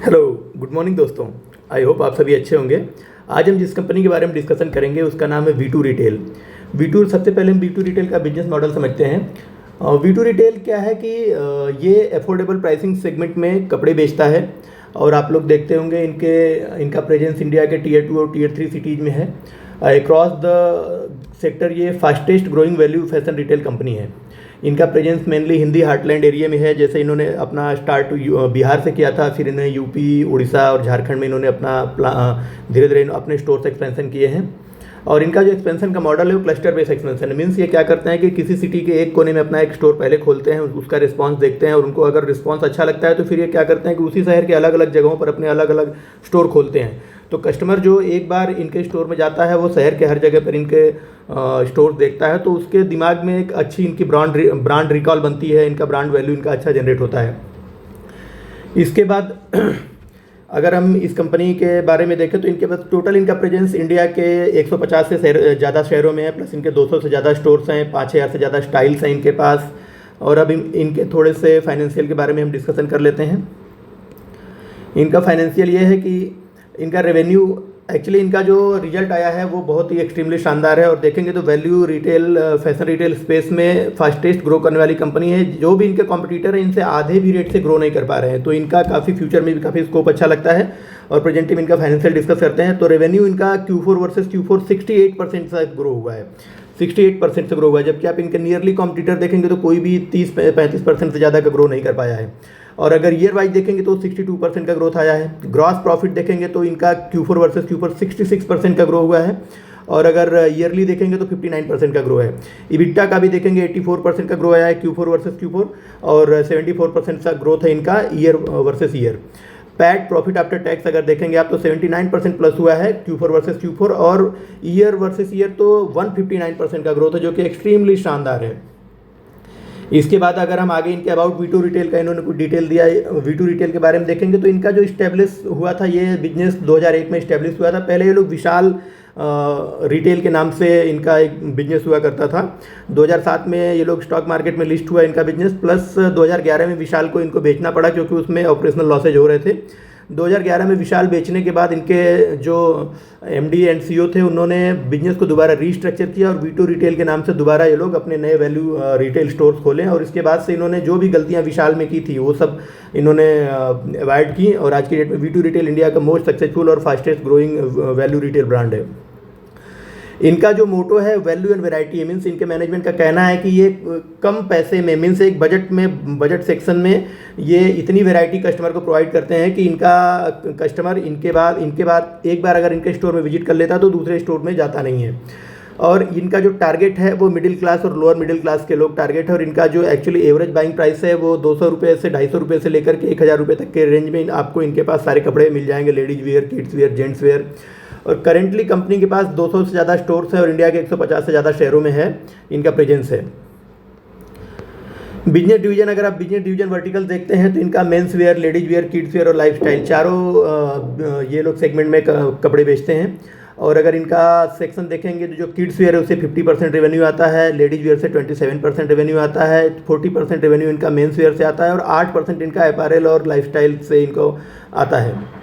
Hello, good morning दोस्तों। I hope आप सभी अच्छे होंगे। आज हम जिस कंपनी के बारे में डिस्कशन करेंगे उसका नाम है V2 रिटेल। सबसे पहले हम V2 रिटेल का बिजनेस मॉडल समझते हैं। V2 रिटेल क्या है कि ये अफोर्डेबल प्राइसिंग सेगमेंट में कपड़े बेचता है और आप लोग देखते होंगे इनका प्रेजेंस इंडिया के टीयर 2 और टीयर 3 सिटीज़ में है। अक्रॉस द सेक्टर ये fastest growing value fashion retail company है। इनका presence mainly Hindi heartland area में है। जैसे इन्होंने अपना स्टार्ट बिहार से किया था, फिर इन्हें यूपी, उड़ीसा और झारखंड में इन्होंने धीरे धीरे अपने स्टोर्स एक्सपेंशन किए हैं। और इनका जो एक्सपेंशन का मॉडल है वो क्लस्टर बेस्ड एक्सपेंशन है। मीन्स ये क्या करते हैं कि किसी सिटी के एक कोने में अपना एक स्टोर पहले खोलते हैं, उसका रिस्पांस देखते हैं और उनको अगर रिस्पांस अच्छा लगता है तो फिर ये क्या करते हैं कि उसी शहर के अलग अलग जगहों पर अपने अलग अलग स्टोर खोलते हैं। तो कस्टमर जो एक बार इनके स्टोर में जाता है वो शहर के हर जगह पर इनके स्टोर देखता है, तो उसके दिमाग में एक अच्छी इनकी ब्रांड रिकॉल बनती है, इनका ब्रांड वैल्यू इनका अच्छा जनरेट होता है। इसके बाद अगर हम इस कंपनी के बारे में देखें तो इनके पास टोटल इनका प्रेजेंस इंडिया के 150 से ज़्यादा शहरों में है, प्लस इनके 200 से ज़्यादा स्टोर्स हैं, 5,000 से ज़्यादा स्टाइल्स हैं इनके पास। और अब इनके थोड़े से फाइनेंशियल के बारे में हम डिस्कशन कर लेते हैं। इनका फाइनेंशियल ये है कि इनका रेवेन्यू, एक्चुअली इनका जो रिजल्ट आया है वो बहुत ही एक्सट्रीमली शानदार है। और देखेंगे तो value retail fashion retail space में फास्टेस्ट ग्रो करने वाली कंपनी है। जो भी इनके कॉम्पिटिटर हैं इनसे आधे भी रेट से ग्रो नहीं कर पा रहे हैं, तो इनका काफ़ी फ्यूचर में भी काफ़ी स्कोप अच्छा लगता है। और प्रेजेंट में इनका फाइनेंशियल डिस्कस करते हैं तो रेवेन्यू इनका Q4 वर्सेस Q4 68% से ग्रो हुआ है, 68% से ग्रो हुआ है। जबकि आप इनके नियरली कॉम्पिटिटर देखेंगे तो कोई भी 30-35% से ज़्यादा का ग्रो नहीं कर पाया है। और अगर ईयर वाइज देखेंगे तो 62% का ग्रोथ आया है। ग्रॉस प्रॉफिट देखेंगे तो इनका Q4 वर्सेस Q4 66% का ग्रो हुआ है। और अगर ईयरली देखेंगे तो 59% का ग्रो है। इबिटा का भी देखेंगे 84% का ग्रो आया है Q4 वर्सेस Q4 और 74% का ग्रोथ है इनका year versus year. PAT profit after tax अगर देखेंगे आप तो 79% प्लस हुआ है Q4 वर्सेस Q4 और ईयर वर्सेस ईयर तो 159% का ग्रोथ है, जो कि एक्सट्रीमली शानदार है। इसके बाद अगर हम आगे इनके अबाउट V2 रिटेल का इन्होंने कुछ डिटेल दिया है। V2 रिटेल के बारे में देखेंगे तो इनका जो इस्टेब्लिश हुआ था, ये बिजनेस 2001 में इस्टेब्लिश हुआ था। पहले ये लोग विशाल रिटेल के नाम से इनका एक बिजनेस हुआ करता था। 2007 में ये लोग स्टॉक मार्केट में लिस्ट हुआ इनका बिजनेस, प्लस 2011 में विशाल को इनको बेचना पड़ा क्योंकि उसमें ऑपरेशनल लॉसेज हो रहे थे। 2011 में विशाल बेचने के बाद इनके जो MD एंड CEO थे उन्होंने बिजनेस को दोबारा रीस्ट्रक्चर किया और V2 रिटेल के नाम से दोबारा ये लोग अपने नए वैल्यू रिटेल स्टोर्स खोले। और इसके बाद से इन्होंने जो भी गलतियां विशाल में की थी वो सब इन्होंने अवॉइड की और आज की डेट में V2 रिटेल इंडिया का मोस्ट सक्सेसफुल और fastest growing value retail brand है। इनका जो मोटो है वैल्यू एंड वैरायटी है। मीन्स इनके मैनेजमेंट का कहना है कि ये कम पैसे में, मीन्स एक बजट सेक्शन में ये इतनी वैरायटी कस्टमर को प्रोवाइड करते हैं कि इनका कस्टमर इनके बाद एक बार अगर इनके स्टोर में विजिट कर लेता तो दूसरे स्टोर में जाता नहीं है। और इनका जो टारगेट है वो मिडिल क्लास और लोअर मिडिल क्लास के लोग टारगेट है। और इनका जो एक्चुअली एवरेज बाइंग प्राइस है वो 200 रुपये से 250 रुपये से लेकर के 1,000 रुपये तक के रेंज में आपको इनके पास सारे कपड़े मिल जाएंगे, ladies where, kids where, gents wear. और करेंटली कंपनी के पास 200 से ज़्यादा स्टोर्स हैं और इंडिया के 150 से ज़्यादा शहरों में है इनका प्रेजेंस है। बिजनेस डिवीजन, अगर आप बिजनेस डिवीजन वर्टिकल देखते हैं तो इनका men's wear, ladies wear, kids where और लाइफस्टाइल चारों ये लोग सेगमेंट में कपड़े बेचते हैं। और अगर इनका सेक्शन देखेंगे तो जो किड्स वेयर है उससे 50% रेवेन्यू आता है, लेडीज वेयर से 27% रेवेन्यू आता है, 40% रेवेन्यू इनका मेंस वेयर से आता है और 8% इनका अपैरल और लाइफस्टाइल से इनको आता है।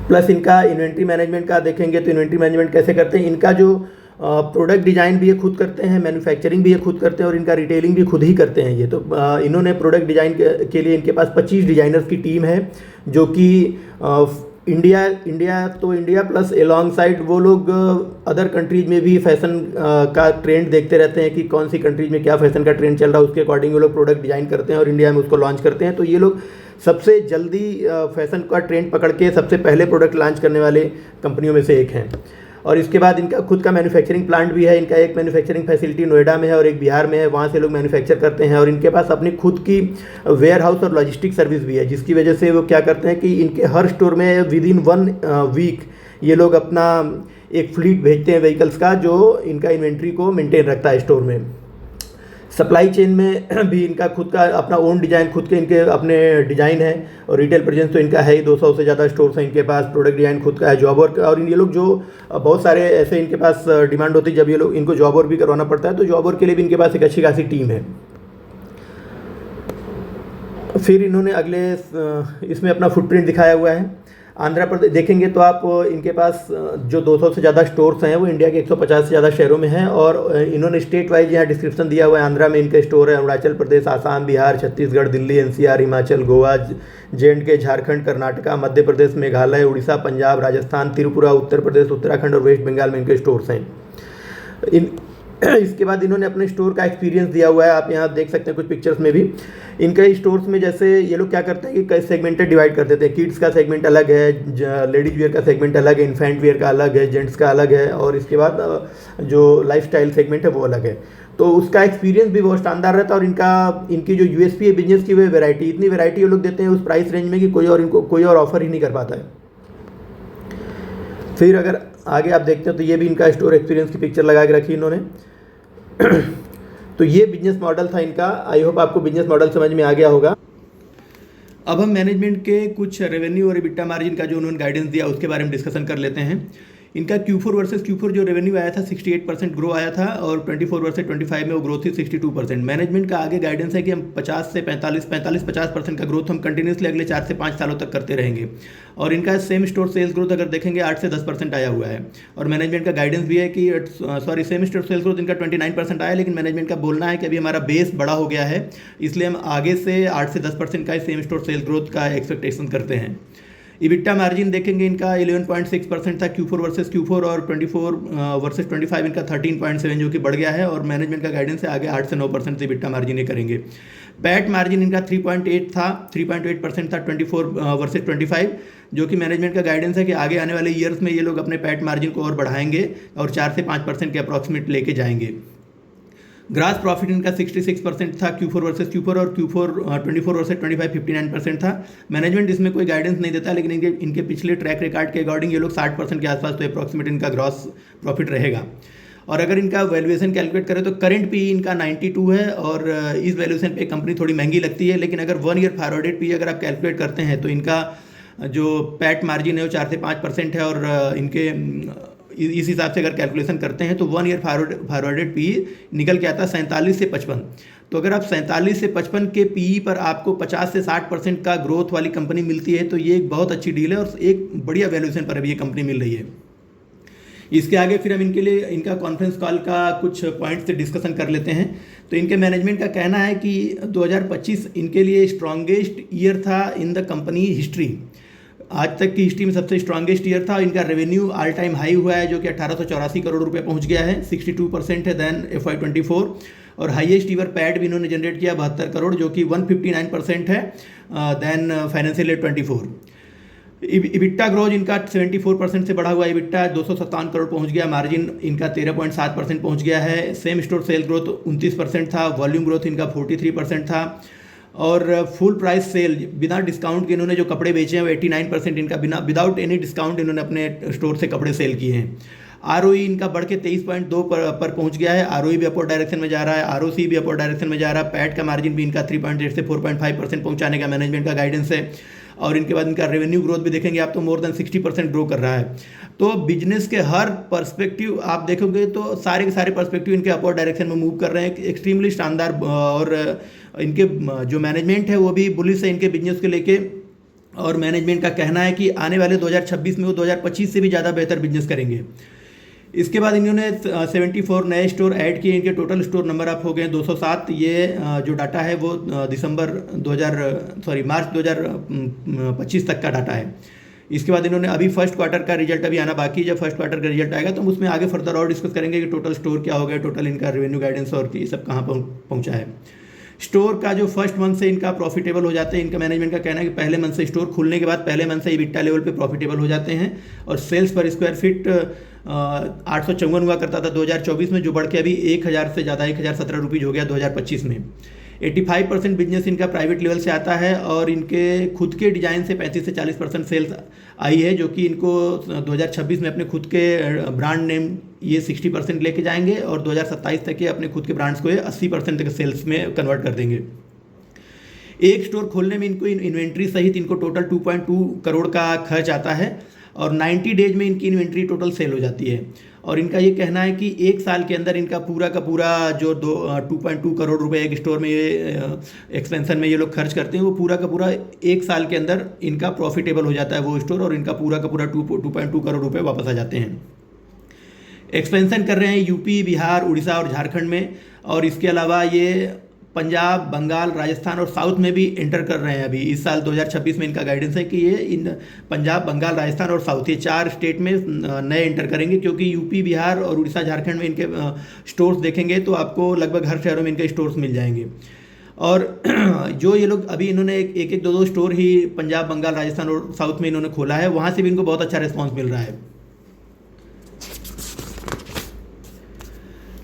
प्लस इनका इन्वेंट्री मैनेजमेंट का देखेंगे तो इन्वेंट्री मैनेजमेंट कैसे करते हैं, इनका जो प्रोडक्ट डिज़ाइन भी ये खुद करते हैं, मैन्युफैक्चरिंग भी ये खुद करते हैं और इनका रिटेलिंग भी खुद ही करते हैं। ये तो इन्होंने प्रोडक्ट डिज़ाइन के लिए इनके पास 25 डिज़ाइनर्स की टीम है जो कि इंडिया प्लस एलॉन्ग साइड वो लोग अदर कंट्रीज में भी फैशन का ट्रेंड देखते रहते हैं कि कौन सी कंट्रीज में क्या फैशन का ट्रेंड चल रहा है, उसके अकॉर्डिंग वो लोग प्रोडक्ट डिज़ाइन करते हैं और इंडिया में उसको लॉन्च करते हैं। तो ये लोग सबसे जल्दी फैशन का ट्रेंड पकड़ के सबसे पहले प्रोडक्ट लॉन्च करने वाले कंपनियों में से एक हैं। और इसके बाद इनका खुद का मैन्युफैक्चरिंग प्लांट भी है। इनका एक मैन्युफैक्चरिंग फैसिलिटी नोएडा में है और एक बिहार में है, वहाँ से लोग मैन्युफैक्चर करते हैं। और इनके पास अपनी खुद की वेयर हाउस और लॉजिस्टिक सर्विस भी है, जिसकी वजह से वो क्या करते हैं कि इनके हर स्टोर में विद इन 1 वीक ये लोग अपना एक फ्लीट भेजते हैं व्हीकल्स का, जो इनका इन्वेंट्री को मेंटेन रखता है स्टोर में। सप्लाई चेन में भी इनका खुद का अपना ओन डिज़ाइन, खुद के इनके अपने डिज़ाइन है। और रिटेल प्रेजेंस तो इनका है ही, 200 से ज़्यादा स्टोर्स हैं इनके पास। प्रोडक्ट डिज़ाइन खुद का है, जॉब वर्क। और ये लोग जो बहुत सारे ऐसे इनके पास डिमांड होती है जब ये लोग इनको जॉब वर्क भी करवाना पड़ता है, तो जॉब वर्क के लिए भी इनके पास एक अच्छी खासी टीम है। फिर इन्होंने अगले इसमें अपना फुटप्रिंट दिखाया हुआ है। आंध्र प्रदेश देखेंगे तो आप इनके पास जो 200 से ज़्यादा स्टोर्स हैं वो इंडिया के 150 से ज़्यादा शहरों में हैं। और इन्होंने स्टेट वाइज यहाँ डिस्क्रिप्शन दिया हुआ है। आंध्रा में इनके स्टोर है, अरुणाचल प्रदेश, आसाम, बिहार, छत्तीसगढ़, दिल्ली, एनसीआर, हिमाचल, गोवा, JNK, झारखंड, कर्नाटका, मध्य प्रदेश, मेघालय, उड़ीसा, पंजाब, राजस्थान, त्रिपुरा, उत्तर प्रदेश, उत्तराखंड और वेस्ट बंगाल में इनके स्टोर्स हैं। इसके बाद इन्होंने अपने स्टोर का एक्सपीरियंस दिया हुआ है, आप यहाँ देख सकते हैं कुछ पिक्चर्स में भी। इनके स्टोर्स में जैसे ये लोग क्या करते हैं कि कई सेगमेंटेड डिवाइड कर देते हैं। किड्स का सेगमेंट अलग है, लेडीज वियर का सेगमेंट अलग है, इन्फेंट वियर का अलग है, जेंट्स का अलग है, और इसके बाद जो लाइफस्टाइल सेगमेंट है वो अलग है। तो उसका एक्सपीरियंस भी बहुत शानदार रहता है। और इनकी जो USP है बिजनेस की, वो वैरायटी, इतनी वैरायटी वो लोग देते हैं उस प्राइस रेंज में कि कोई और ऑफर ही नहीं कर पाता है। फिर अगर आगे आप देखते हैं तो ये भी इनका स्टोर एक्सपीरियंस की पिक्चर लगा के रखी इन्होंने। तो ये बिजनेस मॉडल था इनका। आई होप आपको बिजनेस मॉडल समझ में आ गया होगा। अब हम मैनेजमेंट के कुछ रेवेन्यू और EBITDA मार्जिन का जो उन्होंने गाइडेंस दिया उसके बारे में डिस्कशन कर लेते हैं। इनका Q4 वर्सेस Q4 जो रेवेन्यू आया था 68% ग्रो आया था, और 24 वर्सेस 25 में वो ग्रोथ थी 62%। मैनेजमेंट का आगे गाइडेंस है कि हम 50 से 45% का ग्रोथ हम कंटिन्यूसली अगले 4 से 5 सालों तक करते रहेंगे। और इनका सेम स्टोर सेल्स ग्रोथ अगर देखेंगे 8 से 10% आया हुआ है। और मैनेजमेंट का गाइडेंस भी है कि सेम स्टोर सेल्स ग्रोथ इनका 29% आया, लेकिन मैनेजमेंट का बोलना है कि अभी हमारा बेस बड़ा हो गया है, इसलिए हम आगे से 8 से 10% का सेम स्टोर सेल्स ग्रोथ का एक्सपेक्टेशन करते हैं। EBITDA मार्जिन देखेंगे इनका 11.6% था Q4 वर्सेस Q4, और 24 वर्सेस 25 इनका 13.7 जो कि बढ़ गया है। और मैनेजमेंट का गाइडेंस है आगे 8 से 9% से EBITDA मार्जिन ये करेंगे। पैट मार्जिन इनका 3.8% था 24 वर्सेस 25, जो कि मैनेजमेंट का गाइडेंस है कि आगे आने वाले ईयर्स में ये लोग अपने पैट मार्जिन को और बढ़ाएंगे और 4 से 5% के अप्रॉक्सीमेट लेके जाएंगे। ग्रास प्रॉफिट इनका 66% था Q4 वर्सेस Q4, और Q4 24 वर्सेस 25 59% था। मैनेजमेंट इसमें कोई गाइडेंस नहीं देता, लेकिन इनके पिछले ट्रैक रिकॉर्ड के अकॉर्डिंग ये लोग 60% के आसपास तो अप्रॉक्सीमेट इनका ग्रॉस प्रॉफिट रहेगा। और अगर इनका वैल्यूएशन कैलकुलेट करें तो करंट PE इनका 92 है, और इस वैल्यूएशन पे कंपनी थोड़ी महंगी लगती है। लेकिन अगर 1 ईयर फॉरवर्डेड PE अगर आप कैलकुलेट करते हैं तो इनका जो पैट मार्जिन है वो 4 से 5% है, और इनके इस हिसाब से अगर कैलकुलेशन करते हैं तो 1 ईयर फॉरवर्डेड PE निकल के आता है 47 से 55। तो अगर आप 47 से 55 के PE पर आपको 50 से 60% का ग्रोथ वाली कंपनी मिलती है तो ये एक बहुत अच्छी डील है, और एक बढ़िया वैल्यूएशन पर अभी ये कंपनी मिल रही है। इसके आगे फिर हम इनके लिए इनका कॉन्फ्रेंस कॉल का कुछ पॉइंट्स से डिस्कशन कर लेते हैं। तो इनके मैनेजमेंट का कहना है कि 2025 इनके लिए स्ट्रॉन्गेस्ट ईयर था इन द कंपनी हिस्ट्री। आज तक की हिस्ट्री में सबसे स्ट्रॉन्गेस्ट ईयर था। इनका रेवेन्यू ऑल टाइम हाई हुआ है जो कि 1884 करोड़ रुपए पहुंच गया है, 62% है देन FY24। और हाईएस्ट ईवर पैड भी इन्होंने जनरेट किया 72 करोड़, जो कि 159% है then financial year 24। EBITDA growth इनका 74% से बढ़ा हुआ EBITDA 257 करोड़ पहुंच गया, मार्जिन इनका 13.7% पहुंच गया है। सेम स्टोर सेल ग्रोथ 29% था, वॉल्यूम ग्रोथ इनका 43% था, और फुल प्राइस सेल बिना डिस्काउंट के इन्होंने जो कपड़े बेचे हैं वो 89% इनका विदाउट एनी डिस्काउंट इन्होंने अपने स्टोर से कपड़े सेल किए हैं। ROE इनका बढ़ के 23.2 पर पहुंच गया है। ROE भी अपवर्ड डायरेक्शन में जा रहा है, ROC भी अपवर्ड डायरेक्शन में जा रहा है। पैट का मार्जिन भी इनका 3.8 से 4.5% पहुंचाने का मैनेजमेंट का गाइडेंस है। और इनके बाद इनका रेवेन्यू ग्रोथ भी देखेंगे आप तो मोर देन 60% ग्रो कर रहा है। तो बिजनेस के हर पर्सपेक्टिव आप देखोगे तो सारे के सारे पर्सपेक्टिव इनके अपवर्ड डायरेक्शन में मूव कर रहे हैं, एक्सट्रीमली शानदार। और इनके जो मैनेजमेंट है वो भी बुलिश है इनके बिजनेस को लेके। और मैनेजमेंट का कहना है कि आने वाले 2026 में वो 2025 से भी ज़्यादा बेहतर बिजनेस करेंगे। इसके बाद इन्होंने 74 नए स्टोर ऐड किए। इनके टोटल स्टोर नंबर आप हो गए 207। ये जो डाटा है वो मार्च 2025 तक का डाटा है। इसके बाद इन्होंने अभी फर्स्ट क्वार्टर का रिजल्ट अभी आना बाकी है। जब फर्स्ट क्वार्टर का रिजल्ट आएगा तो हम उसमें आगे फर्दर और डिस्कस करेंगे कि टोटल स्टोर क्या हो गया, टोटल इनका रेवेन्यू गाइडेंस और ये सब कहाँ पहुँचा है। स्टोर का जो फर्स्ट मंथ से इनका प्रॉफिटेबल हो जाते हैं। इनका मैनेजमेंट का कहना है कि पहले मंथ से स्टोर खुलने के बाद पहले मंथ से EBITDA लेवल पे प्रॉफिटेबल हो जाते हैं। और सेल्स पर स्क्वायर फीट 854 हुआ करता था 2024 में, जो बढ़ के अभी 1000 से ज़्यादा 1017 रुपीज़ हो गया 2025 में। 85% बिजनेस इनका प्राइवेट लेवल से आता है, और इनके खुद के डिजाइन से 35 से 40% सेल्स आई है, जो कि इनको 2026 में अपने खुद के ब्रांड नेम ये 60% लेके जाएंगे, और 2027 तक ये अपने खुद के ब्रांड्स को 80% तक सेल्स में कन्वर्ट कर देंगे। एक स्टोर खोलने में इनको इन्वेंट्री सहित इनको टोटल 2.2 करोड़ का खर्च आता है, और 90 डेज में इनकी इन्वेंट्री टोटल सेल हो जाती है। और इनका ये कहना है कि 1 साल के अंदर इनका पूरा का पूरा जो 2.2 करोड़ रुपए एक स्टोर में ये एक्सपेंशन में ये लोग खर्च करते हैं, वो पूरा का पूरा 1 साल के अंदर इनका प्रॉफिटेबल हो जाता है वो स्टोर, और इनका पूरा का पूरा 2.2 करोड़ रुपए वापस आ जाते हैं। एक्सपेंशन कर रहे हैं यूपी, बिहार, उड़ीसा और झारखंड में, और इसके अलावा ये पंजाब, बंगाल, राजस्थान और साउथ में भी एंटर कर रहे हैं। अभी इस साल 2026 में इनका गाइडेंस है कि ये इन पंजाब, बंगाल, राजस्थान और साउथ, ये 4 स्टेट में नए एंटर करेंगे, क्योंकि यूपी, बिहार और उड़ीसा, झारखंड में इनके स्टोर्स देखेंगे तो आपको लगभग हर शहरों में इनके स्टोर्स मिल जाएंगे। और जो ये लोग अभी इन्होंने एक 2 स्टोर ही पंजाब, बंगाल, राजस्थान और साउथ में इन्होंने खोला है, वहाँ से भी इनको बहुत अच्छा रिस्पॉन्स मिल रहा है।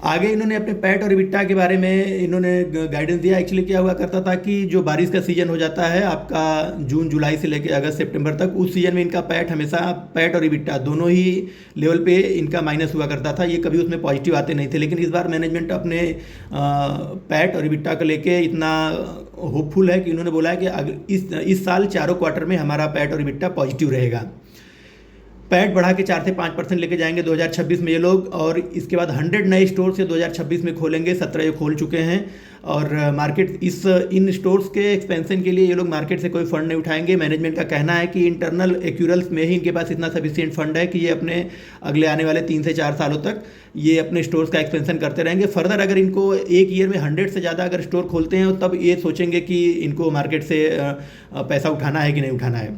आगे इन्होंने अपने पैट और इबिट्टा के बारे में इन्होंने गाइडेंस दिया। एक्चुअली क्या हुआ करता था कि जो बारिश का सीजन हो जाता है आपका जून जुलाई से लेकर अगस्त सितंबर तक, उस सीजन में इनका पैट हमेशा, पैट और इबिट्टा दोनों ही लेवल पे इनका माइनस हुआ करता था, ये कभी उसमें पॉजिटिव आते नहीं थे। लेकिन इस बार मैनेजमेंट अपने पैट और इबिट्टा को लेके इतना होपफुल है कि उन्होंने बोला है कि इस साल चारों क्वार्टर में हमारा पैट और इबिट्टा पॉजिटिव रहेगा। पैट बढ़ा के 4 से 5% लेके जाएंगे 2026 में ये लोग, और इसके बाद 100 नए स्टोर से 2026 में खोलेंगे, 17 ये खोल चुके हैं। और मार्केट इन स्टोर्स के एक्सपेंशन के लिए ये लोग मार्केट से कोई फंड नहीं उठाएंगे। मैनेजमेंट का कहना है कि इंटरनल एक्यूरल्स में ही इनके पास इतना सफिशिएंट फंड है कि ये अपने अगले आने वाले 3 से 4 सालों तक ये अपने स्टोर्स का एक्सपेंशन करते रहेंगे। फर्दर अगर इनको एक ईयर में 100 से ज़्यादा अगर स्टोर खोलते हैं तब ये सोचेंगे कि इनको मार्केट से पैसा उठाना है कि नहीं उठाना है।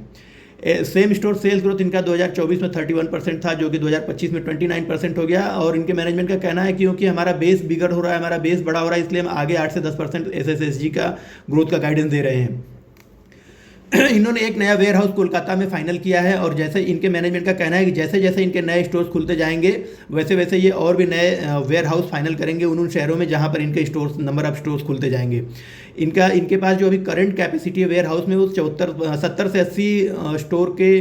सेम स्टोर सेल्स ग्रोथ इनका 2024 में 31% था, जो कि 2025 में 29% हो गया। और इनके मैनेजमेंट का कहना है कि क्योंकि हमारा बेस बिगड़ हो रहा है, हमारा बेस बड़ा हो रहा है, इसलिए हम आगे 8 से 10% SSSG का ग्रोथ का गाइडेंस दे रहे हैं। इन्होंने एक नया वेयर हाउस कोलकाता में फाइनल किया है, और जैसे इनके मैनेजमेंट का कहना है कि जैसे जैसे इनके नए स्टोर्स खुलते जाएंगे वैसे वैसे ये और भी नए वेयर हाउस फाइनल करेंगे उन शहरों में जहां पर इनके स्टोर्स, नंबर ऑफ स्टोर्स खुलते जाएंगे। इनके पास जो अभी करंट कैपेसिटी है वेयर हाउस में वो 70 से 80 स्टोर के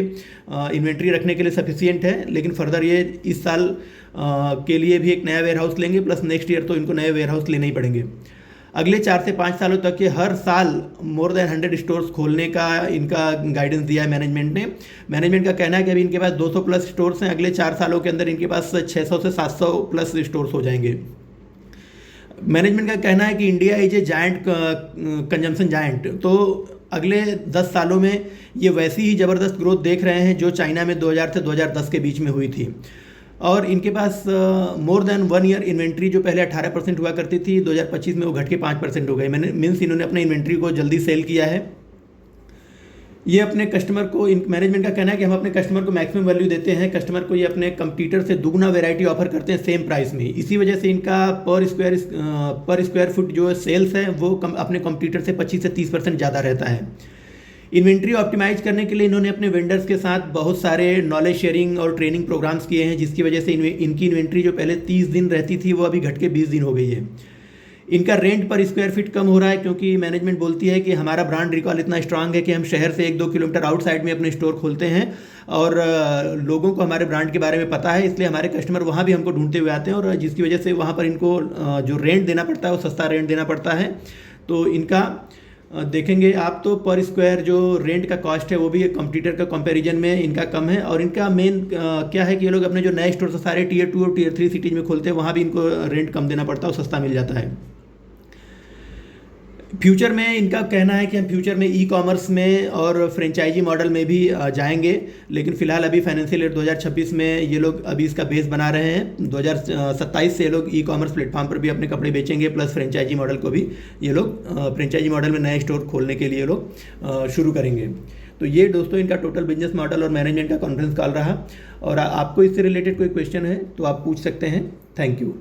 इन्वेंट्री रखने के लिए सफिशियंट है। लेकिन फर्दर ये इस साल के लिए भी एक नया वेयर हाउस लेंगे, प्लस नेक्स्ट ईयर तो इनको नए वेयर हाउस लेने ही पड़ेंगे। अगले 4 से 5 सालों तक ये हर साल मोर देन 100 स्टोर्स खोलने का इनका गाइडेंस दिया है मैनेजमेंट ने। मैनेजमेंट का कहना है कि अभी इनके पास 200 प्लस स्टोर्स हैं, अगले 4 सालों के अंदर इनके पास 600 से 700 प्लस स्टोर्स हो जाएंगे। मैनेजमेंट का कहना है कि India is a giant consumption giant, तो अगले 10 सालों में ये वैसी ही ज़बरदस्त ग्रोथ देख रहे हैं जो चाइना में 2000 से 2010 के बीच में हुई थी। और इनके पास मोर देन 1 ईयर इन्वेंट्री जो पहले 18% हुआ करती थी, 2025 में वो घट के 5% हो गई। मीन्स इन्होंने अपने इन्वेंट्री को जल्दी सेल किया है। ये अपने कस्टमर को, मैनेजमेंट का कहना है कि हम अपने कस्टमर को मैक्सिमम वैल्यू देते हैं, कस्टमर को ये अपने कंपटीटर से दुगना वैरायटी ऑफर करते हैं सेम प्राइस में। इसी वजह से इनका पर स्क्वायर फुट जो सेल्स है वो अपने कंपटीटर से 25 से 30% ज़्यादा रहता है। इन्वेंट्री ऑप्टिमाइज करने के लिए इन्होंने अपने वेंडर्स के साथ बहुत सारे नॉलेज शेयरिंग और ट्रेनिंग प्रोग्राम्स किए हैं, जिसकी वजह से इनकी इन्वेंट्री जो पहले 30 दिन रहती थी वो अभी घट के 20 दिन हो गई है। इनका रेंट पर स्क्वायर फीट कम हो रहा है, क्योंकि मैनेजमेंट बोलती है कि हमारा ब्रांड रिकॉल इतना स्ट्रांग है कि हम शहर से 1-2 किलोमीटर आउटसाइड में अपने स्टोर खोलते हैं, और लोगों को हमारे ब्रांड के बारे में पता है, इसलिए हमारे कस्टमर वहाँ भी हमको ढूंढते हुए आते हैं, और जिसकी वजह से वहाँ पर इनको जो रेंट देना पड़ता है वो सस्ता रेंट देना पड़ता है। तो इनका देखेंगे आप तो पर स्क्वायर जो रेंट का कॉस्ट है वो भी कंपटीटर का कंपैरिजन में इनका कम है। और इनका मेन क्या है कि ये लोग अपने जो नए स्टोर सारे Tier 2 और Tier 3 सिटीज में खोलते हैं, वहाँ भी इनको रेंट कम देना पड़ता है और सस्ता मिल जाता है। फ्यूचर में इनका कहना है कि हम फ्यूचर में ई-कॉमर्स में और फ्रेंचाइजी मॉडल में भी जाएंगे, लेकिन फ़िलहाल अभी फाइनेंशियल ईयर 2026 में ये लोग अभी इसका बेस बना रहे हैं। 2027 से ये लोग ई-कॉमर्स प्लेटफॉर्म पर भी अपने कपड़े बेचेंगे, प्लस फ्रेंचाइजी मॉडल को भी ये लोग फ्रेंचाइजी मॉडल में नए स्टोर खोलने के लिए लोग शुरू करेंगे। तो ये दोस्तों इनका टोटल बिजनेस मॉडल और मैनेजमेंट का कॉन्फ्रेंस कॉल रहा। और आपको इससे रिलेटेड कोई क्वेश्चन है तो आप पूछ सकते हैं। Thank you.